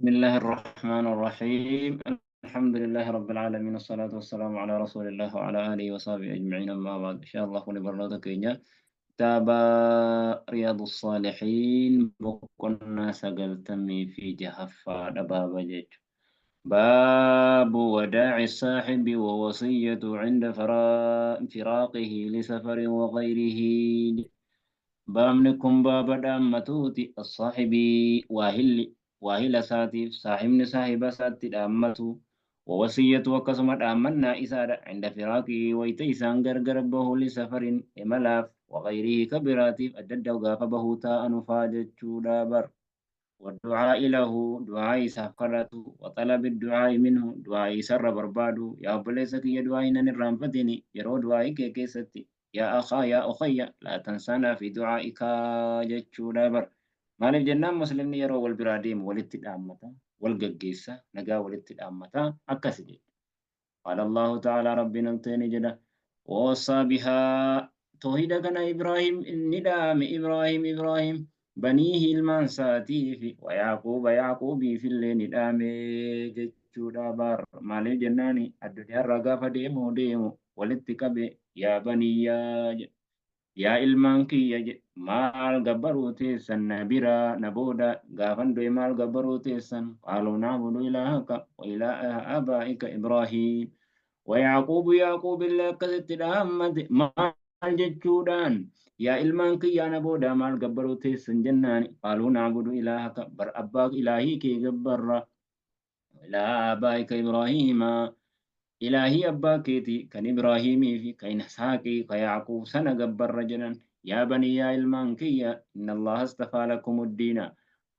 بسم الله الرحمن الرحيم. الحمد لله رب العالمين، والصلاة والسلام على رسول الله وعلى آله وصحبه أجمعين. أما بعد، إن شاء الله كل برنامج كينيا تابع رياض الصالحين بكنا سجلتمي في جهفة باب جيج. باب وداع الصاحب ووصية عند فراقه لسفر وغيره. بامنكم باب دامتوتي الصاحبي واهل ساتيف صاحبني صاحب ساتي دامتو ووصية وقسم دامنا إسادة عند فراقه ويتيسان غرغر به لسفر إملاف وغيره كبراتيف أدد وغاف به تاء نفاجة دابر والدعاء له دعاء سافرته وطلب الدعاء منه دعاء سر بربادو يا بليسك يا دعاء نرانفتني يرو دعاء كيستي يا أخا يا أخي لا تنسانا في دعائك جتشو دابر مالف جنان مسلمني يرو والبراديم والاتدامتا والققيسة نقا والاتدامتا أكسدي. قال الله تعالى ربنا انتين جدا ووصى بها توحيد كان إبراهيم ندام إبراهيم بنيه المنساتي في ويعقوب يعقوبي في الليل ندام جتشودا بار مالي جناني الدنيا الرقافة ديمو ولتكبي يا بني يا ilmaanki maal gabbaruu teessan na bira na booda gaafan do'e maal gabbaruu teessan qaaluu nacbudu ilaahaka wa ilaaha aabaa'ika ibraahiim ويعقوب يعقوب اللي كست محمد مال جتشودان يا إلمانك يا نبودا مال قبرو تيسن جناني قالوا نعبد إلهك بر أباك إلهي كي قبر إلى آبائك إبراهيم إلهي أبا كيتي كان إبراهيمي في كاين إسحاقي كيعقوب سنة قبر رجلا يا بني يا المانكية إن الله اصطفى لكم الدين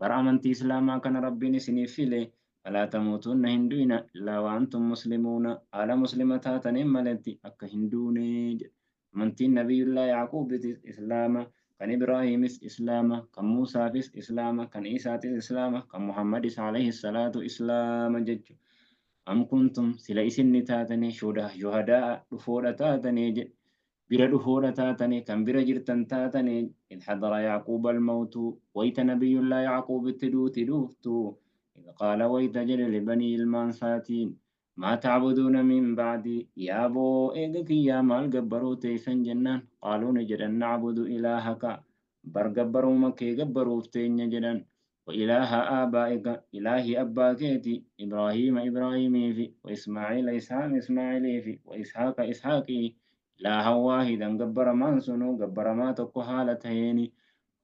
برأمنتي إسلاما كان ربي نسني فيلي فلا تموتن هندوين إلا وأنتم مسلمون على مسلمة ملتي أك هندوني منتي نبي الله يعقوب إسلاما كان إبراهيم إسلاما كان موسى إسلاما كان عيسى إسلاما كان محمد عليه الصلاة إسلاما جج أم كنتم سلا إسن تاتني شهداء دفورة تاتني بira dhufuudha taatanii kan bira jirtan taatanii إذ حضر يعقوب الموت ويت نبي الله يعقوب التدوت دوفتو إذ قال ويت جل لبني المانساتين ما تعبدون من بعدي يا بو إيجك يا مال جبرو تيسن جنان قالوا نجد نعبد إلهك برجبرو مكي جبرو تين جدن وإله آبائك إلهي أباكيتي إبراهيم في وإسماعيل إسماعيل في وإسحاق إسحاقي لا واحدا جبر ما سنو جبر ما تكو حالتين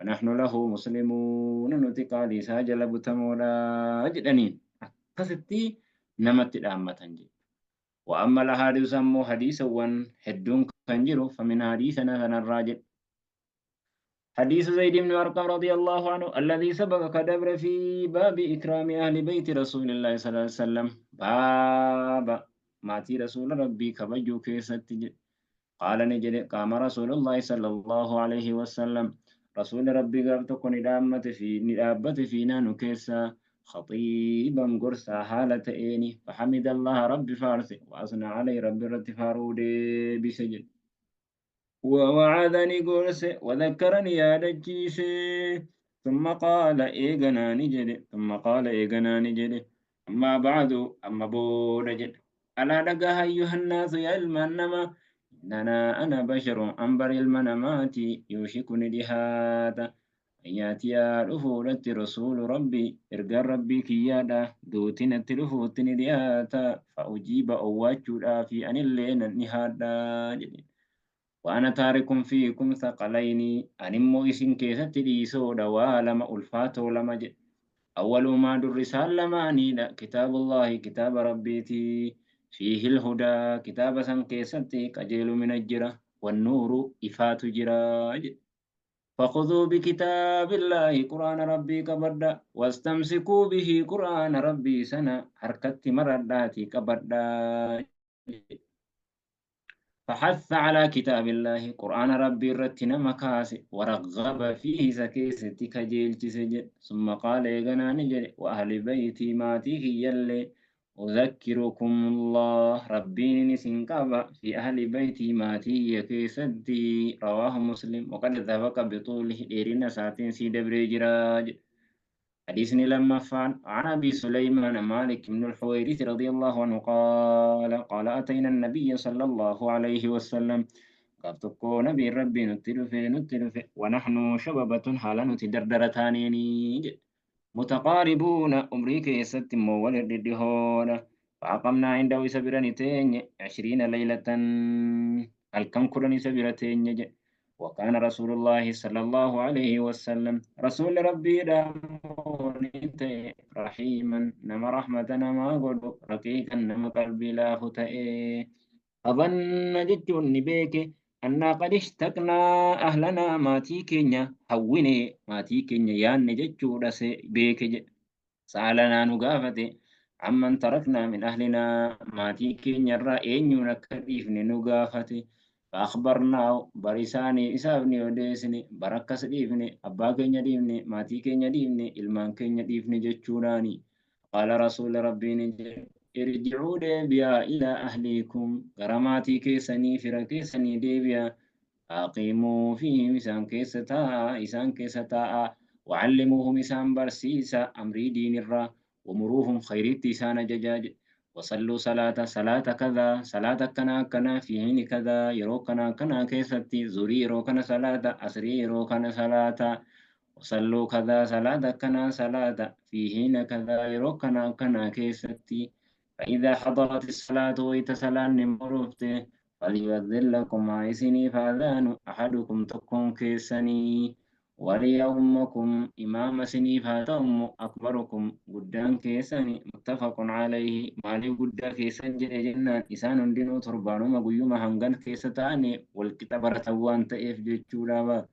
ونحن له مسلمون نتقى لسا جلب تمولا جدنين كستي نمت الأمة تنجي وأما الأحاديث سمو حديثا وان هدون كنجرو فمن حديثنا الراجل حديث زيد بن أرقم رضي الله عنه الذي سبق كدبر في باب إكرام أهل بيت رسول الله صلى الله عليه وسلم باب ماتي رسول ربي كبجو كيست قال نجد قام رسول الله صلى الله عليه وسلم رسول ربي قال تكون ندامة فينا نكيسا خطيبا قرصا حالة إيني فحمد الله ربي فارس وأثنى عليه ربي رتفارودي بسجد ووعدني قرص وذكرني يا دجيس ثم قال إيغنا نجد أما بعد أما بود جد ألا دقها أيها الناس يا المنما أنا بشر أنبر المنامات يوشكني لهذا أن يأتي رفولة رسول ربي إرجع ربي كيادا دوتنا التلفوتني دياتا فأجيب أواجه في أن اللين النهادا جديد وأنا تارك فيكم ثقلين أنمو إسن كيسة تليسو دوالما ألفاتو لما جد أول ما درسال لما أنيدا كتاب الله كتاب ربيتي فيه الهدى كتاب سن كيستي كجيل من الجرة والنور إفات جراج فخذوا بكتاب الله قرآن ربي كبدا واستمسكوا به قرآن ربي سنة حركت مرداتي كبدا فحث على كتاب الله قرآن ربي رتنا مكاسي ورغب فيه سكيس كجيل تسجد ثم قال إيغنا نجد وأهل بيتي ماتي يلي أذكركم الله ربي نسنكبا في أهل بيتي ماتي يكيسدي رواه مسلم وقد ذهبك بطوله ديرنا ساتين سيد بريجراج حديثني لما فعل عن أبي سليمان مالك بن الحويرث رضي الله عنه قال أتينا النبي صلى الله عليه وسلم قال تكو نبي ربي نتلف ونحن شببة حالا نتدردرتانيني متقاربون أمريكا يست مولد الدهون فأقمنا عنده سبرانتين 20 ليلة الكم كرني سبرتين وكان رسول الله صلى الله عليه وسلم رسول ربي دامونيت رحيما نما رحمة نما قد رقيقا نما قلبي لا فتئ أظن جتون نبيك أنا قد اشتقنا أهلنا ماتي كينيا هوني ماتي كينيا يان جتشو رس بيك سألنا نقافة عمن تركنا من أهلنا ماتي كينيا رأيين نكريف نقافة فأخبرنا بريساني إسابني وديسني بركة سديفني أبا كينيا ديفني ماتي كينيا ديفني إلمان كينيا ديفني جتشوراني قال رسول ربي نجي ارجعوا ديبيا إلى أهليكم غرماتي كيسني فركيسني ديبيا أقيموا فيهم إسان كيستا وعلموهم إسان برسيسا أمري دين الرا ومروهم خيريت إسان ججاج وصلوا صلاة كذا صلاة كنا في حين كذا يرو كنا كيستي زوري يرو كنا صلاة أسري يرو كنا صلاة وصلوا كذا صلاة كنا صلاة في حين كذا يرو كنا كيستي فإذا حضرت الصلاة ويتسلان نمرفته فليؤذن لكم عيسني فأذان أحدكم تكون كيسني وليؤمكم إمام سني فاتهم أكبركم قدام كيسني متفق عليه مالي قد كيسن جنان إسان دينو تربانو مقيوم هنغان كيستاني والكتاب رتوان تأف جتشولا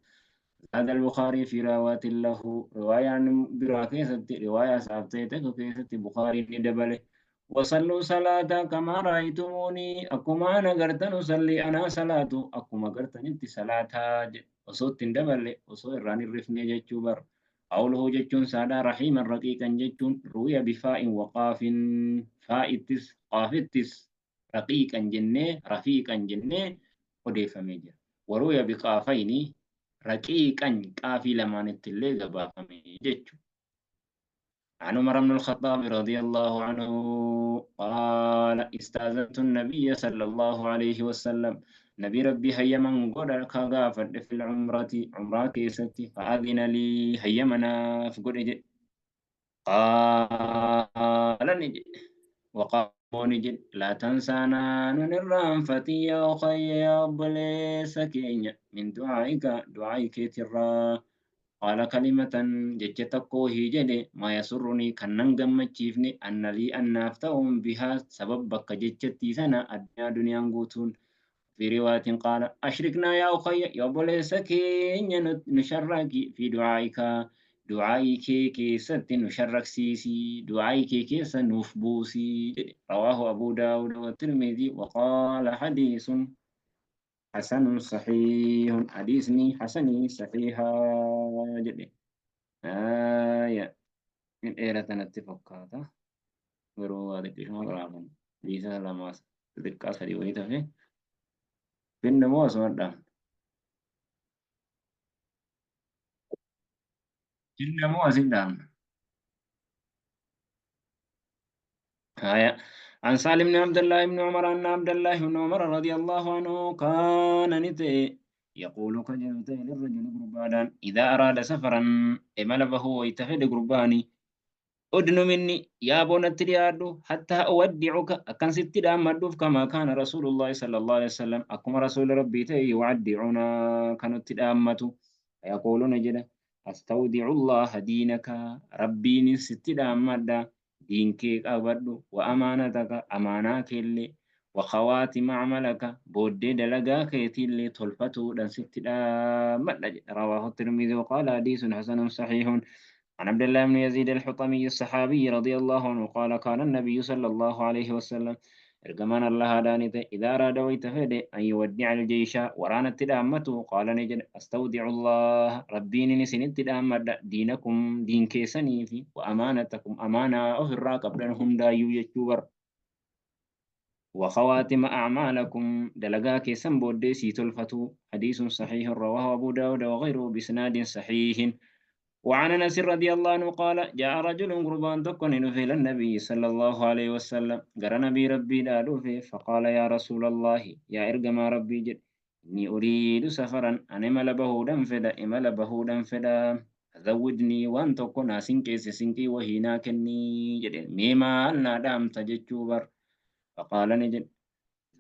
هذا البخاري في رواية له رواية عن براكيسة رواية سابتيتك كيسة بخاري ندبله وصلوا صلاة كما رأيتموني أكما أنا قرت نصلي أنا صلاة أكما قرت ننت صلاة وصوت دبل وصوت الراني الرفني جتشوبر قوله جتشون سادا رحيما رقيقا جتشون روي بفاء وقاف فائتس قافتس رقيقا جنة رفيقا جنة وديف ميجر وروي بقافين رقيقا قافي لما نتلي قبافمي جتشو عن عمر بن الخطاب رضي الله عنه قال استاذنت النبي صلى الله عليه وسلم نبي ربي هيا من قد كغافر في العمرة عمرة كيستي فأذن لي هيا منا في قد قال نجي وقال نجي لا تنسانا ننرام فتي يا أخي يا أبليس كينيا من دعائك ترى قال كلمة جتتكو هي ما يسرني كنن gammachiifne أن لي أن أفتهم بها سبب بك جتتي سنة الدنيا دنيا قوتون في رواية قال أشركنا يا أخي يا بوليسكي نشرك في دعائك دعائك كي ست نشرك سيسي دعائك كي سنفبوسي رواه أبو داود والترمذي وقال حديث حسن صحيح حديثني حسني صحيحا جدي آية من إيرة نتفق هذا وروا هذا كشما كلامهم ليس لما تذكر سري ويتا في النمو سمعنا في النمو سمعنا آية عن سالم بن عبد الله بن عمر أن عبد الله بن عمر رضي الله عنه كان نتي يقول كجنتي للرجل قربانا إذا أراد سفرا إمل فهو يتفد قرباني أدن مني يا بنت رياض حتى أودعك أكن ست دامدوف كما كان رسول الله صلى الله عليه وسلم أكما رسول ربي تي يودعنا كانت تدامته يقولون جدا أستودع الله دينك ربي ست دامدا دينك أبدو وأمانتك أماناك اللي وخواتم عملك بود دلقاك يتي تلفتو دن ست دامدا رواه الترمذي وقال حديث حسن صحيح عن عبد الله بن يزيد الحطمي الصحابي رضي الله عنه قال كان النبي صلى الله عليه وسلم إرجمان الله دانيت إذا أراد ويتفيد أن يودع الجيش ورانا تدامته قال نجد أستودع الله ربيني نسن تدامد دينكم دين كيسني في وأمانتكم أمانة أفر قبلهم دايو يجور وخواتم أعمالكم دلقا كيسن بودي سيتلفتو حديث صحيح رواه أبو داود وغيره بسناد صحيح وعن أنس رضي الله عنه قال جاء رجل قربان تكون إلى النبي صلى الله عليه وسلم قال نبي ربي لا فيه فقال يا رسول الله يا إرجم ربي جد إني أريد سفرا أنا مل بهودا فدا إمل بهودا فدا زودني وأن تكون سنكي سنكي وهنا كني جد ميما أنا دام تجتوبر فقال نجد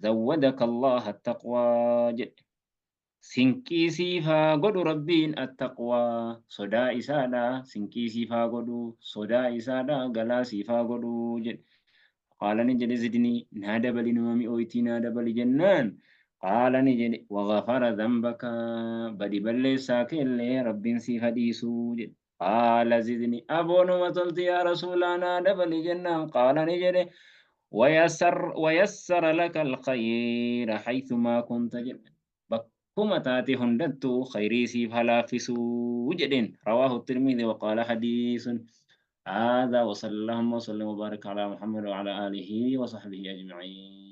زودك الله التقوى جد Sinqisiifaa godhu rabbiin attaqwaa sodaa isaadha. Sinqisiifaa godhu sodaa isaadha galaa siifaa godhu jedhe. Qaala ni jedhe zidnii naa dabali nama mi'ooyitii naa dabali jennaan. Qaala ni jedhe wagafara dhanbaka badi balleessaa keellee rabbiin siif dhiisuu jedhe. Qaala zidni aboonuma tolti yaa rasuulaa naa dabali jennaan. Qaala ni jedhe ويسر لك الخير حيثما كنت جد كما تاتي هندتو خيري سيف هلافسو وجدين رواه الترمذي وقال حديث هذا وصلى اللهم وسلم وبارك على محمد وعلى آله وصحبه أجمعين